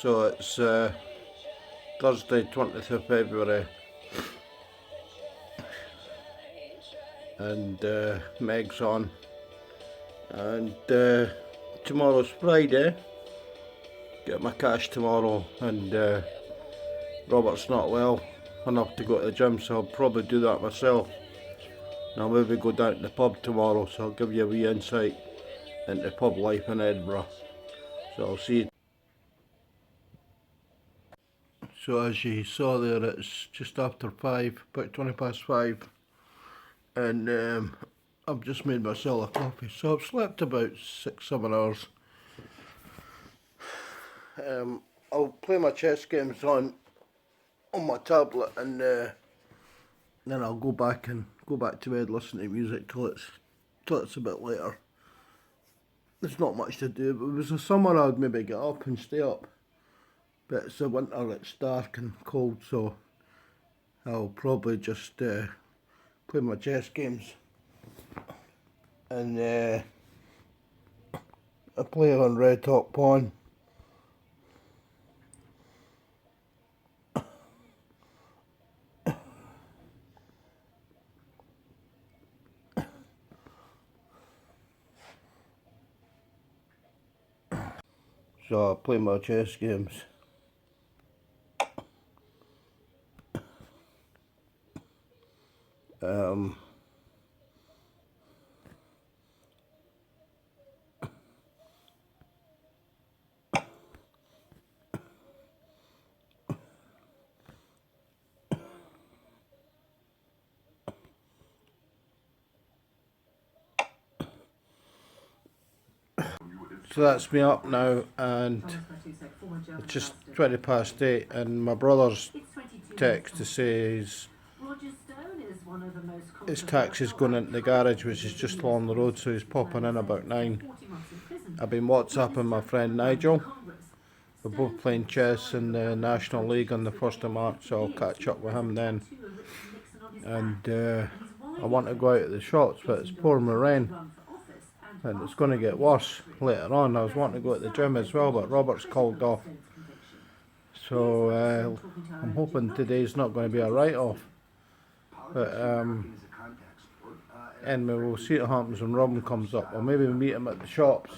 So it's Thursday 20th of February, and Meg's on, and tomorrow's Friday. Get my cash tomorrow, and Robert's not well enough to go to the gym, so I'll probably do that myself. And I'll maybe go down to the pub tomorrow, so I'll give you a wee insight into pub life in Edinburgh. So I'll see you. So as you saw there, it's just after 5, about 20 past 5, and I've just made myself a coffee. So I've slept about 6-7 hours. I'll play my chess games on my tablet, and then I'll go back to bed, listen to music till it's a bit later. There's not much to do. If it was a summer, I'd maybe get up and stay up. But it's a winter, it's dark and cold, so I'll probably just play my chess games. And I play on Red Hot Pawn. So I play my chess games. So that's me up now, and it's just 20 past 8, and my brother's text to say his taxi's going into the garage, which is just along the road, so he's popping in about 9. I've been WhatsApping my friend Nigel. We're both playing chess in the National League on the 1st of March, so I'll catch up with him then. And I want to go out to the shops, but it's pouring with rain, and it's going to get worse later on. I was wanting to go to the gym as well, but Robert's called off. So I'm hoping today's not going to be a write-off. But anyway, we'll see what happens when Robin comes up. Or maybe meet him at the shops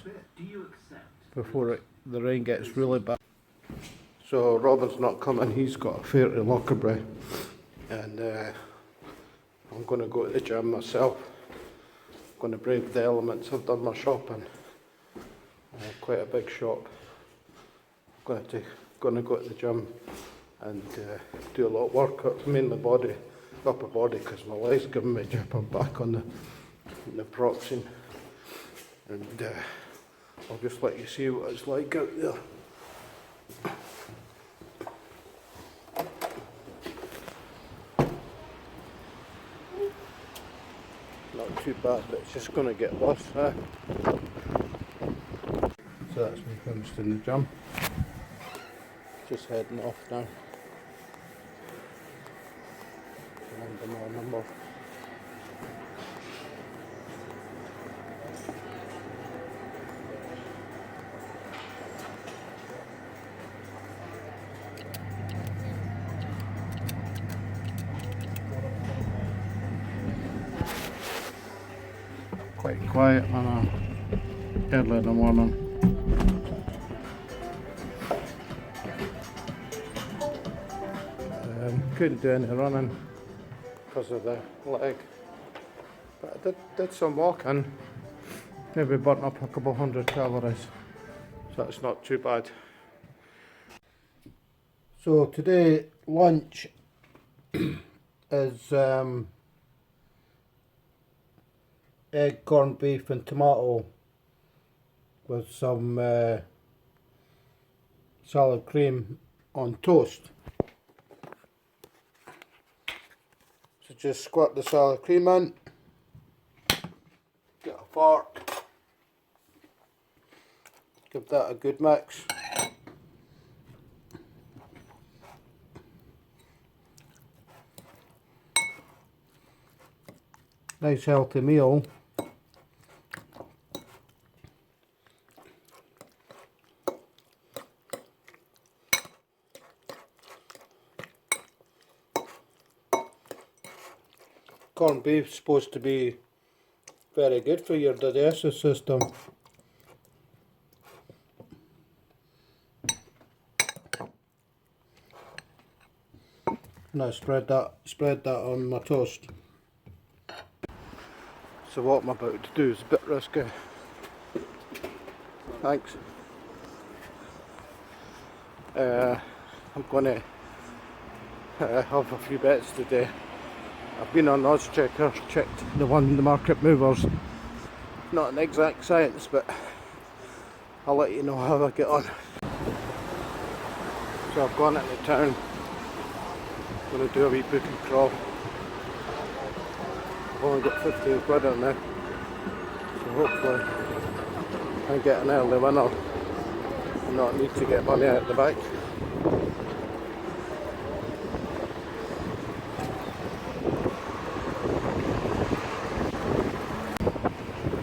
before the rain gets really bad. So Robin's not coming, he's got a fare to Lockerbie. And I'm going to go to the gym myself. I'm going to brave the elements. I've done my shopping. Quite a big shop. I'm going to go to the gym and do a lot of workouts, mainly upper body, because my leg's giving me a jip. I'm back on the proxy, and I'll just let you see what it's like out there. Not too bad, but it's just going to get worse. So that's me finished in the gym. Just heading off now. Remember my number. Quite quiet early in the morning. Couldn't do any running because of the leg, but I did some walking, maybe burnt up a couple 100 calories, so that's not too bad. So today lunch is egg, corned beef and tomato with some salad cream on toast. So just squirt the salad cream in, get a fork, give that a good mix. Nice healthy meal. corned beef is supposed to be very good for your digestive system. Now spread that on my toast. So what I'm about to do is a bit risky. Thanks. I'm going to have a few bets today. I've been on odds checker, checked the market movers. Not an exact science, but I'll let you know how I get on. So I've gone into town. I'm going to do a wee book and crawl. I've only got 15 quid on now, so hopefully I get an early winner and not need to get money out the bank.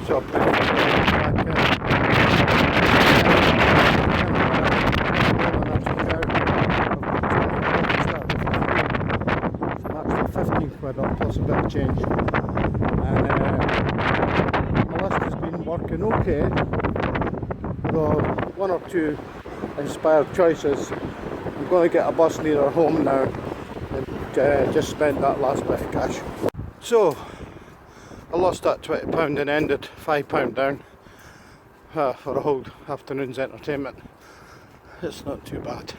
So I'll put it back in. So that's the 15 quid up plus a bit of change. And my list has been working okay, though one or two inspired choices. I'm going to get a bus nearer home now and just spend that last bit of cash. So I lost that £20 and ended £5 down for a whole afternoon's entertainment. It's not too bad.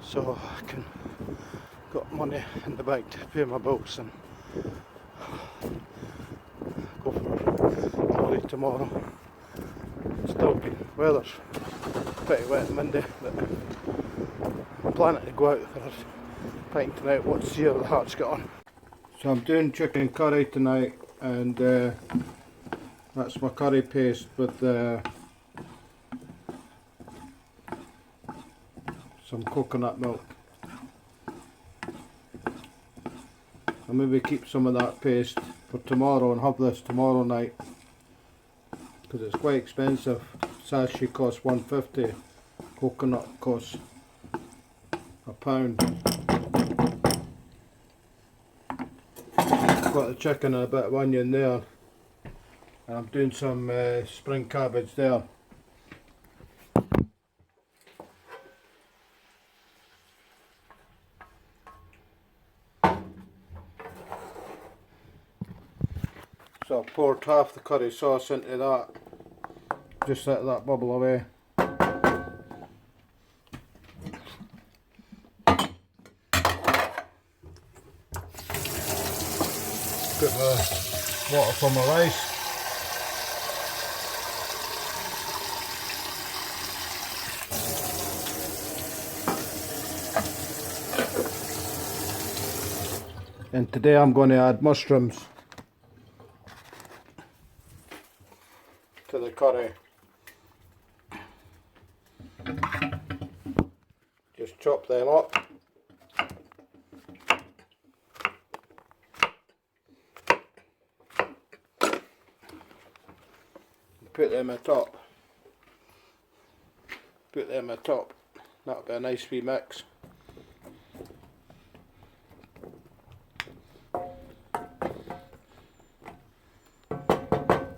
So I can got money in the bank to pay my bills and go for holiday tomorrow. Still been weather's pretty wet and windy, but I'm planning to go out for a pint tonight. Watch, see how the hearts get on. So I'm doing chicken curry tonight, and that's my curry paste with some coconut milk. I'll maybe keep some of that paste for tomorrow and have this tomorrow night, because it's quite expensive. Sachet costs £1.50, coconut costs £1. Got the chicken and a bit of onion there, and I'm doing some spring cabbage there. So I poured half the curry sauce into that, just let that bubble away. Put the water for my rice. And today I'm going to add mushrooms to the curry. Just chop them up. Put them on top. Put them on top. That'll be a nice wee mix.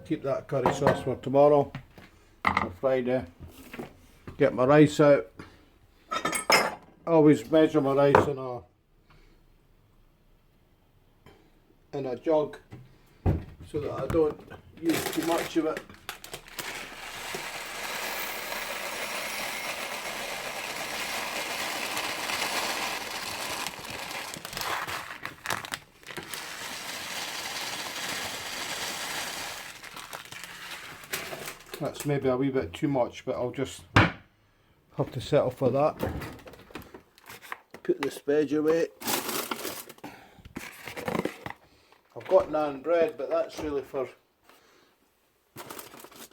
Keep that curry sauce for tomorrow, for Friday. Get my rice out. Always measure my rice in a jug so that I don't use too much of it. That's maybe a wee bit too much, but I'll just have to settle for that. Put this veg away. I've got naan bread, but that's really for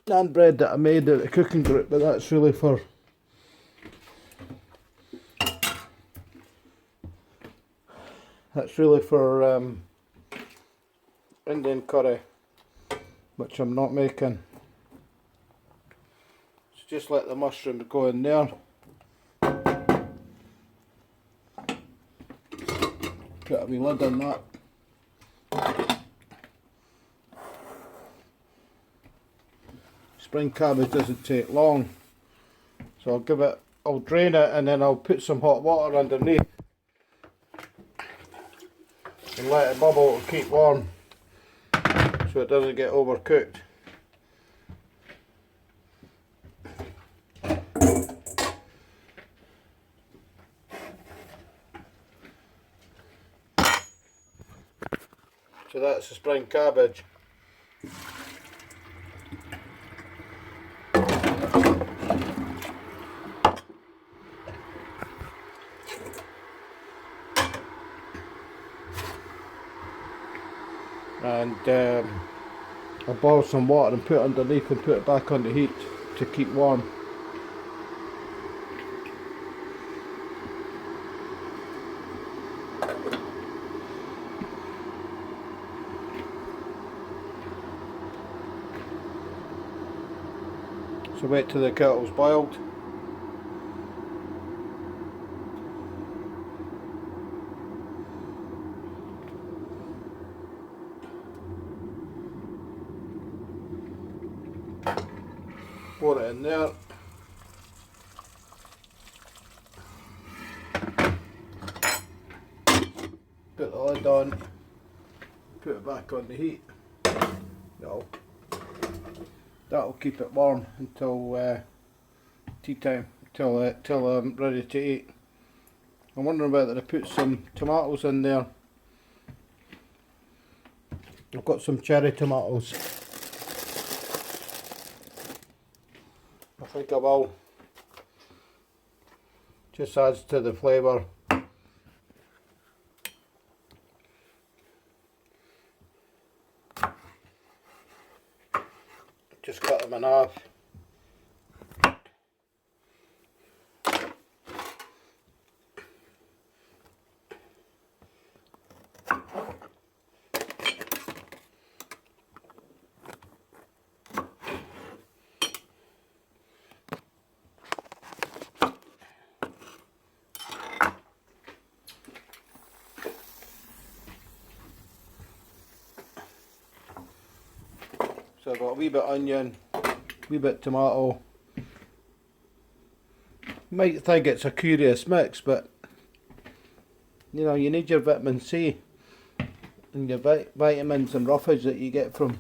naan bread that I made at the cooking group, but that's really for Indian curry, which I'm not making. Just let the mushrooms go in there. Put a wee lid on that. Spring cabbage doesn't take long, so I'll drain it and then I'll put some hot water underneath and let it bubble to keep warm so it doesn't get overcooked. So that's the spring cabbage. And I'll boil some water and put it underneath and put it back on the heat to keep warm. So wait till the kettle's boiled. Pour it in there. Put the lid on. Put it back on the heat. No. That'll keep it warm until tea time, till I'm ready to eat. I'm wondering whether to put some tomatoes in there. I've got some cherry tomatoes. I think I will. Just adds to the flavour. Just cut them in half. So I've got a wee bit onion, wee bit tomato. You might think it's a curious mix, but you know, you need your vitamin C and your vitamins and roughage that you get from.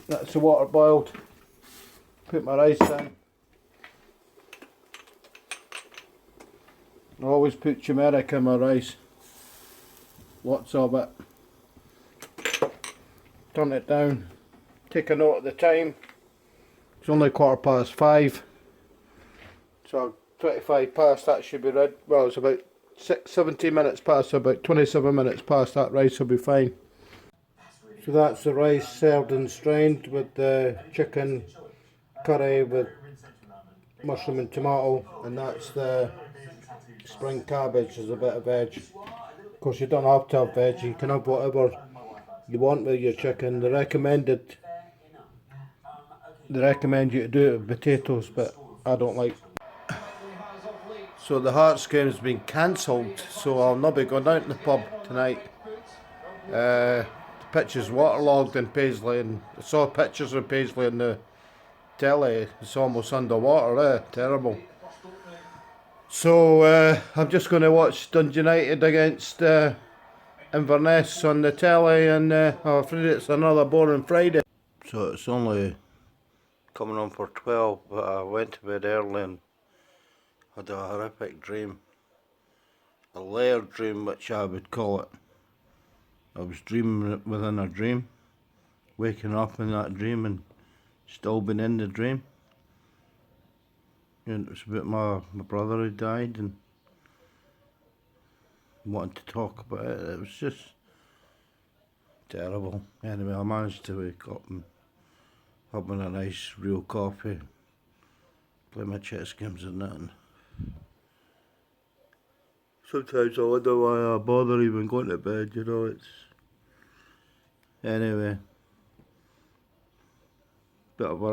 That's the water boiled. Put my rice in. I always put turmeric in my rice. Lots of it. Turn it down. Take a note of the time. It's only 5:15. So 25 past, that should be ready. Well, it's about 17 minutes past, so about 27 minutes past, that rice will be fine. So that's the rice served and strained with the chicken curry with mushroom and tomato, and that's the spring cabbage as a bit of veg. Of course, you don't have to have veg, you can have whatever you want with your chicken. They recommend you to do it with potatoes, but I don't like. So the Hearts game's been cancelled, so I'll not be going out in the pub tonight. The pitch is waterlogged in Paisley, and I saw pictures of Paisley on the telly. It's almost underwater, terrible. So I'm just going to watch Dundee United against Inverness on the telly, and I'm afraid it's another boring Friday. So it's only coming on for 12, but I went to bed early and had a horrific dream. A layered dream, which I would call it. I was dreaming within a dream, waking up in that dream and still being in the dream. And it was about my brother who died, and wanted to talk about it. It was just terrible. Anyway, I managed to wake up and have a nice real coffee, play my chess games and that. And sometimes I wonder why I bother even going to bed, you know. It's anyway, bit of a